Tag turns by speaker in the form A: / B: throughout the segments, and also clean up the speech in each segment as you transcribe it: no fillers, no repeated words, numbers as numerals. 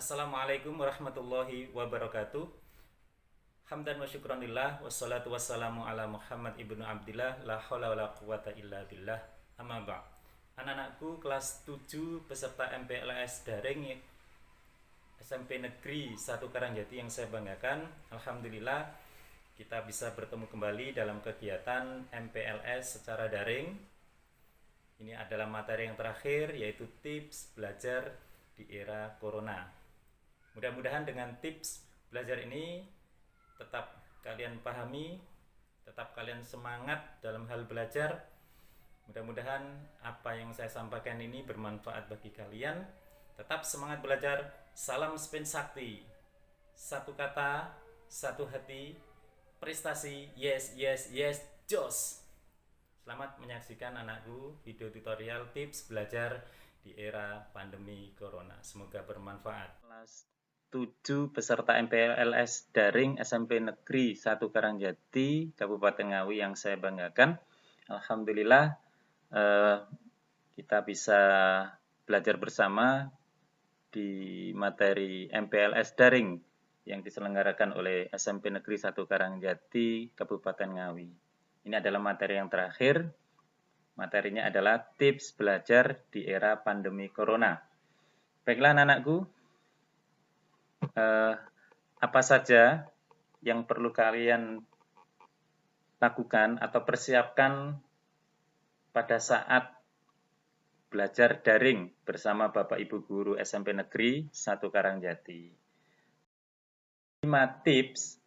A: Assalamualaikum warahmatullahi wabarakatuh. Hamdan wa syukranillah wassalatu wassalamu ala Muhammad ibnu Abdillah la haula wala quwata illa billah. Amma ba'd. Anak-anakku kelas 7 peserta MPLS daring SMP Negeri 1 Karangjati yang saya banggakan. Alhamdulillah kita bisa bertemu kembali dalam kegiatan MPLS secara daring. Ini adalah materi yang terakhir, yaitu tips belajar di era corona. Mudah-mudahan dengan tips belajar ini tetap kalian pahami, tetap kalian semangat dalam hal belajar. Mudah-mudahan apa yang saya sampaikan ini bermanfaat bagi kalian. Tetap semangat belajar. Salam Spin Sakti. Satu kata, satu hati, prestasi, yes, yes, yes, jos. Selamat menyaksikan anakku video tutorial tips belajar di era pandemi corona. Semoga bermanfaat. Kelas 7 peserta MPLS daring SMP Negeri 1 Karangjati, Kabupaten Ngawi yang saya banggakan. Alhamdulillah kita bisa belajar bersama di materi MPLS daring yang diselenggarakan oleh SMP Negeri 1 Karangjati, Kabupaten Ngawi. Ini adalah materi yang terakhir. Materinya adalah tips belajar di era pandemi corona. Baiklah anak-anakku, apa saja yang perlu kalian lakukan atau persiapkan pada saat belajar daring bersama Bapak Ibu Guru SMP Negeri 1 Karangjati. 5 tips,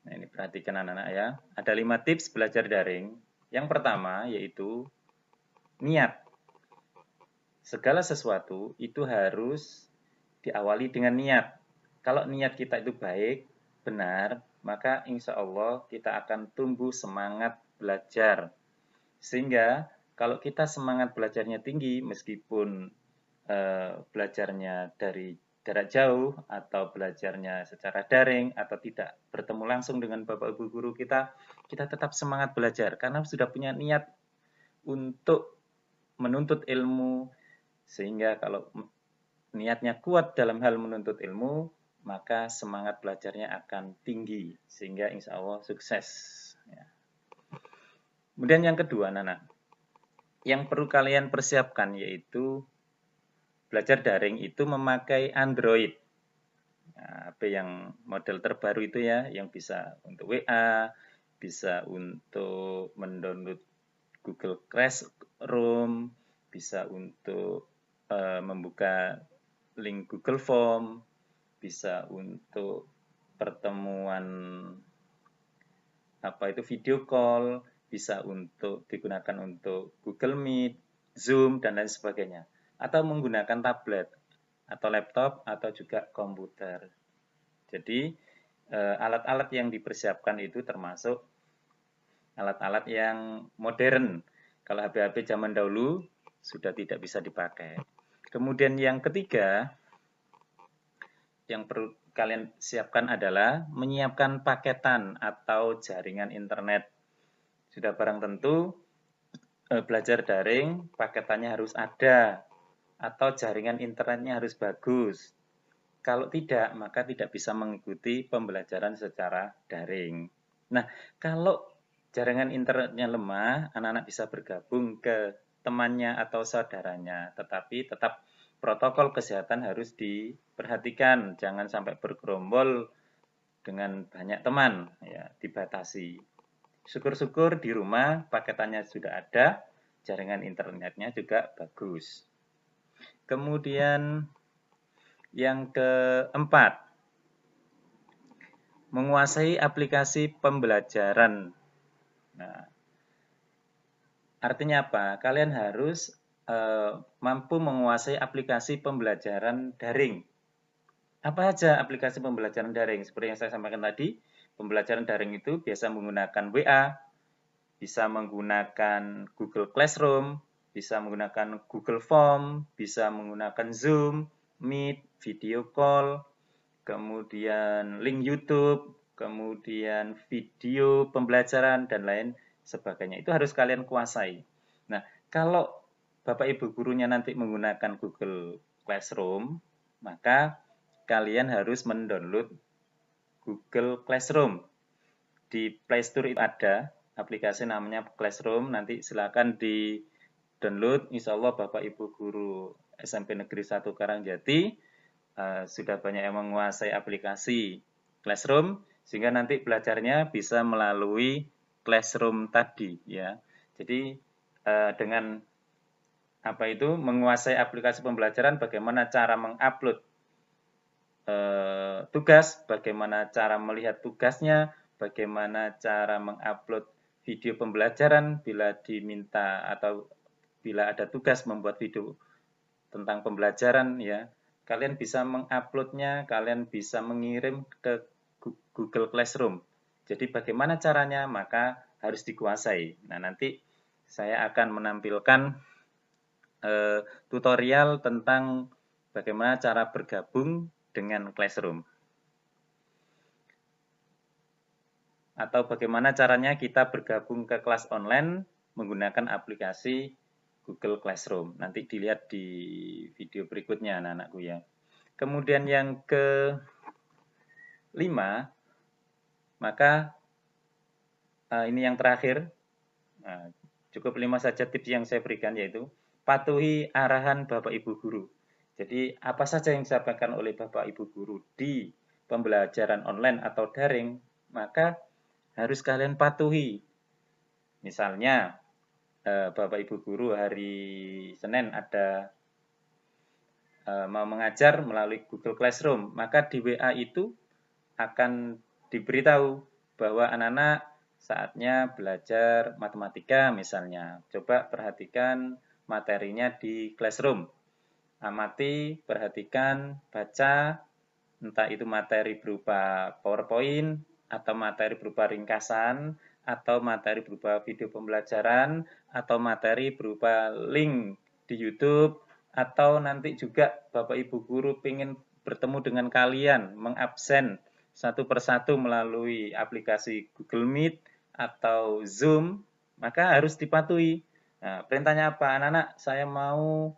A: nah ini perhatikan anak-anak ya, ada 5 tips belajar daring. Yang pertama yaitu niat. Segala sesuatu itu harus diawali dengan niat. Kalau niat kita itu baik, benar, maka insya Allah kita akan tumbuh semangat belajar. Sehingga kalau kita semangat belajarnya tinggi, meskipun belajarnya dari jarak jauh atau belajarnya secara daring atau tidak bertemu langsung dengan Bapak Ibu guru kita tetap semangat belajar karena sudah punya niat untuk menuntut ilmu. Sehingga kalau niatnya kuat dalam hal menuntut ilmu, maka semangat belajarnya akan tinggi, sehingga insya Allah sukses. Ya. Kemudian yang kedua, anak-anak, yang perlu kalian persiapkan yaitu belajar daring itu memakai Android. Nah, HP yang model terbaru itu ya, yang bisa untuk WA, bisa untuk mendownload Google Classroom, bisa untuk membuka link Google Form, bisa untuk pertemuan video call, bisa untuk digunakan untuk Google Meet, Zoom dan lain sebagainya, atau menggunakan tablet atau laptop atau juga komputer. Jadi alat-alat yang dipersiapkan itu termasuk alat-alat yang modern. Kalau HP-HP zaman dahulu sudah tidak bisa dipakai. Kemudian yang ketiga, yang perlu kalian siapkan adalah menyiapkan paketan atau jaringan internet. Sudah barang tentu belajar daring, paketannya harus ada atau jaringan internetnya harus bagus. Kalau tidak, maka tidak bisa mengikuti pembelajaran secara daring. Nah, kalau jaringan internetnya lemah, anak-anak bisa bergabung ke temannya atau saudaranya, tetapi tetap protokol kesehatan harus diperhatikan, jangan sampai bergerombol dengan banyak teman, ya, dibatasi. Syukur-syukur di rumah paketannya sudah ada, jaringan internetnya juga bagus. Kemudian yang keempat, menguasai aplikasi pembelajaran. Nah, artinya apa? Kalian harus mampu menguasai aplikasi pembelajaran daring. Apa aja aplikasi pembelajaran daring? Seperti yang saya sampaikan tadi, pembelajaran daring itu biasa menggunakan WA, bisa menggunakan Google Classroom, bisa menggunakan Google Form, bisa menggunakan Zoom, Meet, video call, kemudian link YouTube, kemudian video pembelajaran, dan lain sebagainya. Itu harus kalian kuasai. Nah, kalau Bapak Ibu gurunya nanti menggunakan Google Classroom, maka kalian harus mendownload Google Classroom. Di Play Store itu ada aplikasi namanya Classroom, nanti silakan di download. Insya Allah Bapak Ibu guru SMP Negeri 1 Karangjati sudah banyak yang menguasai aplikasi Classroom, sehingga nanti belajarnya bisa melalui Classroom tadi ya. Jadi dengan apa itu menguasai aplikasi pembelajaran, bagaimana cara mengupload tugas, bagaimana cara melihat tugasnya, bagaimana cara mengupload video pembelajaran bila diminta atau bila ada tugas membuat video tentang pembelajaran ya. Kalian bisa menguploadnya, kalian bisa mengirim ke Google Classroom. Jadi bagaimana caranya? Maka harus dikuasai. Nah, nanti saya akan menampilkan tutorial tentang bagaimana cara bergabung dengan Classroom. Atau bagaimana caranya kita bergabung ke kelas online menggunakan aplikasi Google Classroom. Nanti dilihat di video berikutnya anak-anakku ya. Kemudian yang kelima, maka ini yang terakhir, cukup 5 saja tips yang saya berikan, yaitu patuhi arahan Bapak Ibu Guru. Jadi apa saja yang disampaikan oleh Bapak Ibu Guru di pembelajaran online atau daring, maka harus kalian patuhi. Misalnya Bapak Ibu Guru hari Senin ada mau mengajar melalui Google Classroom, maka di WA itu akan diberitahu bahwa anak-anak saatnya belajar matematika misalnya. Coba perhatikan materinya di Classroom. Amati, perhatikan, baca, entah itu materi berupa PowerPoint, atau materi berupa ringkasan, atau materi berupa video pembelajaran, atau materi berupa link di YouTube, atau nanti juga Bapak Ibu Guru ingin bertemu dengan kalian, mengabsen satu persatu melalui aplikasi Google Meet atau Zoom, maka harus dipatuhi. Nah, perintahnya apa? Anak-anak, saya mau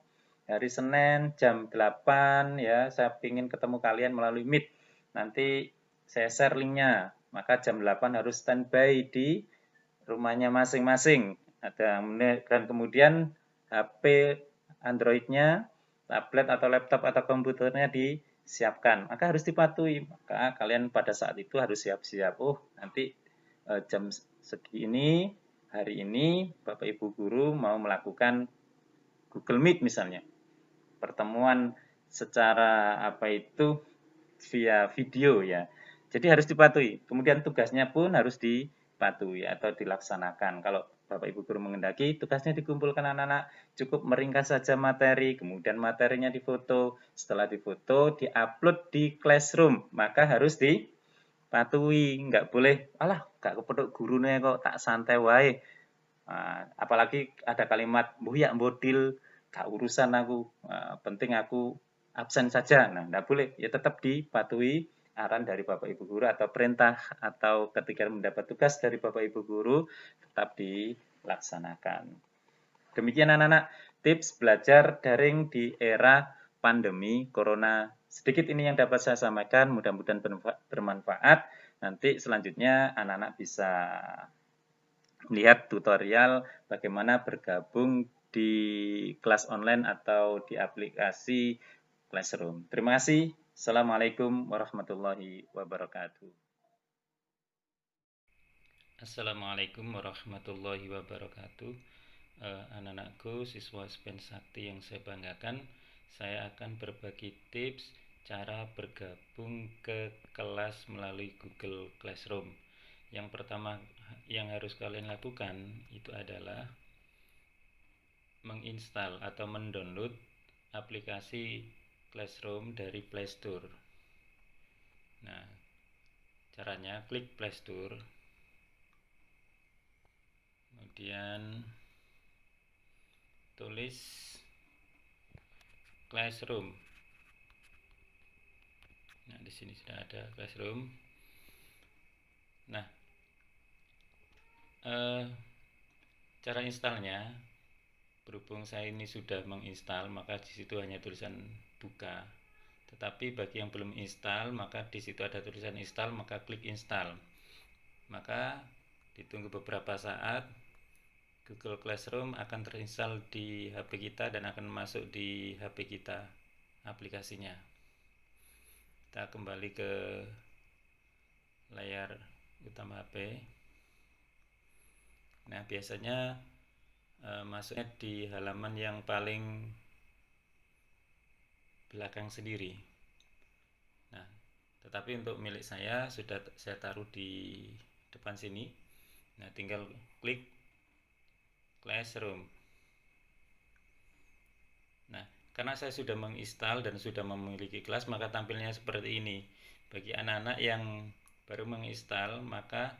A: hari Senin jam 8 ya, saya ingin ketemu kalian melalui Meet. Nanti saya share linknya, maka jam 8 harus standby di rumahnya masing-masing. Dan kemudian HP Android-nya, tablet atau laptop atau komputernya disiapkan. Maka harus dipatuhi. Maka kalian pada saat itu harus siap-siap. Oh, nanti jam segini, hari ini Bapak Ibu Guru mau melakukan Google Meet misalnya. Pertemuan secara apa itu via video ya. Jadi harus dipatuhi. Kemudian tugasnya pun harus dipatuhi atau dilaksanakan. Kalau Bapak Ibu Guru mengendaki, tugasnya dikumpulkan anak-anak, cukup meringkas saja materi, kemudian materinya difoto, setelah difoto, diupload di Classroom, maka harus dipatuhi, nggak boleh, alah, gak kepethuk gurune kok tak santai wae. Nah, apalagi ada kalimat, ya bodil, gak urusan aku, penting aku absen saja. Nah, nggak boleh, ya tetap dipatuhi arahan dari Bapak Ibu Guru atau perintah atau ketika mendapat tugas dari Bapak Ibu Guru tetap dilaksanakan. Demikian anak-anak tips belajar daring di era pandemi Corona. Sedikit ini yang dapat saya sampaikan, mudah-mudahan bermanfaat. Nanti selanjutnya anak-anak bisa melihat tutorial bagaimana bergabung di kelas online atau di aplikasi Classroom. Terima kasih. Assalamualaikum warahmatullahi wabarakatuh.
B: Assalamualaikum warahmatullahi wabarakatuh. Anak-anakku, siswa SPEN Sakti yang saya banggakan, saya akan berbagi tips cara bergabung ke kelas melalui Google Classroom. Yang pertama yang harus kalian lakukan itu adalah menginstal atau mendownload aplikasi Classroom dari Play Store. Nah, caranya klik Play Store, kemudian tulis Classroom. Nah, di sini sudah ada Classroom. Nah, cara installnya, berhubung saya ini sudah menginstal, maka di situ hanya tulisan buka. Tetapi bagi yang belum install, maka di situ ada tulisan install, maka klik install. Maka ditunggu beberapa saat, Google Classroom akan terinstall di HP kita dan akan masuk di HP kita aplikasinya. Kita kembali ke layar utama HP. Nah, biasanya masuknya di halaman yang paling belakang sendiri. Nah, tetapi untuk milik saya sudah saya taruh di depan sini. Nah, tinggal klik Classroom. Nah, karena saya sudah menginstal dan sudah memiliki kelas, maka tampilnya seperti ini. Bagi anak-anak yang baru menginstal, maka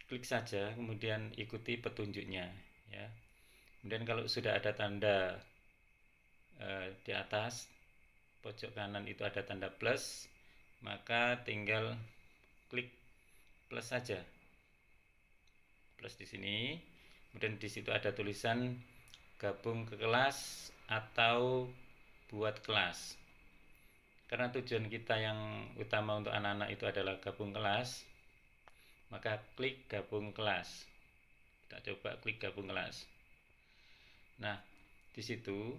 B: klik saja, kemudian ikuti petunjuknya, ya. Kemudian kalau sudah ada tanda di atas pojok kanan itu ada tanda plus, maka tinggal klik plus saja, plus di sini. Kemudian di situ ada tulisan gabung ke kelas atau buat kelas. Karena tujuan kita yang utama untuk anak-anak itu adalah gabung kelas, maka klik gabung kelas. Kita coba klik gabung kelas. Nah, di situ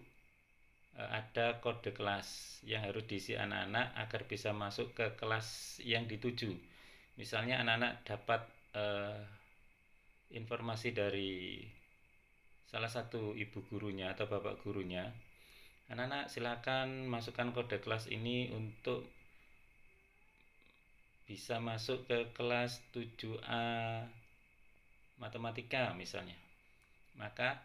B: ada kode kelas yang harus diisi anak-anak agar bisa masuk ke kelas yang dituju. Misalnya anak-anak dapat informasi dari salah satu ibu gurunya atau bapak gurunya, anak-anak silakan masukkan kode kelas ini untuk bisa masuk ke kelas 7A matematika misalnya. Maka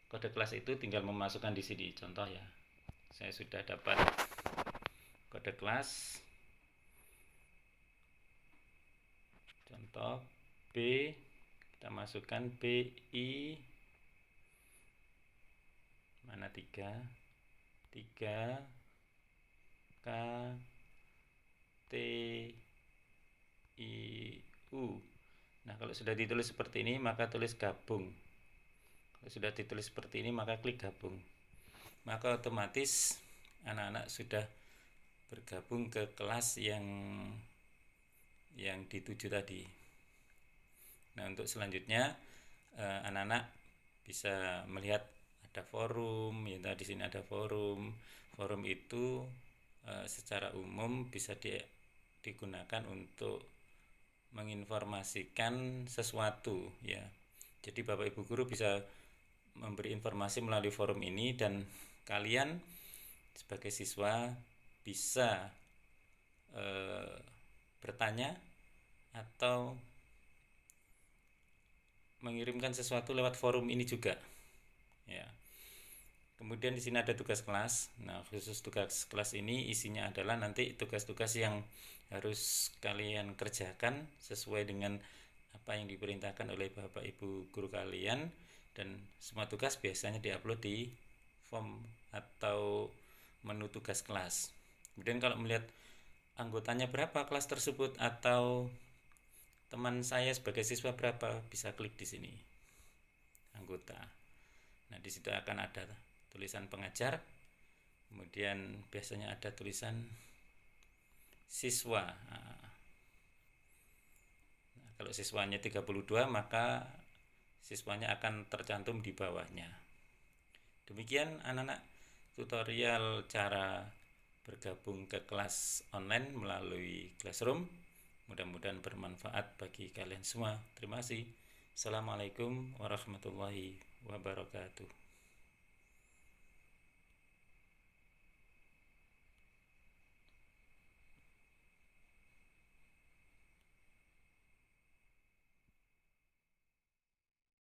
B: kode kelas itu tinggal memasukkan di sini. Contoh ya, saya sudah dapat kode kelas, contoh B, kita masukkan BI mana 3 K T I U. Nah, kalau sudah ditulis seperti ini maka tulis gabung. Kalau sudah ditulis seperti ini maka klik gabung. Maka otomatis anak-anak sudah bergabung ke kelas yang dituju tadi. Nah, untuk selanjutnya anak-anak bisa melihat ada forum, ya di sini ada forum. Forum itu secara umum bisa digunakan untuk menginformasikan sesuatu, ya. Jadi Bapak Ibu guru bisa memberi informasi melalui forum ini dan kalian sebagai siswa bisa bertanya atau mengirimkan sesuatu lewat forum ini juga, ya. Kemudian di sini ada tugas kelas. Nah, khusus tugas kelas ini isinya adalah nanti tugas-tugas yang harus kalian kerjakan sesuai dengan apa yang diperintahkan oleh Bapak Ibu guru kalian, dan semua tugas biasanya diupload di form atau menu tugas kelas. Kemudian kalau melihat anggotanya berapa kelas tersebut atau teman saya sebagai siswa berapa, bisa klik di sini anggota. Nah, di situ akan ada tulisan pengajar, kemudian biasanya ada tulisan siswa. Nah, kalau siswanya 32 maka siswanya akan tercantum di bawahnya. Demikian anak-anak tutorial cara bergabung ke kelas online melalui Classroom. Mudah-mudahan bermanfaat bagi kalian semua. Terima kasih. Assalamualaikum warahmatullahi wabarakatuh.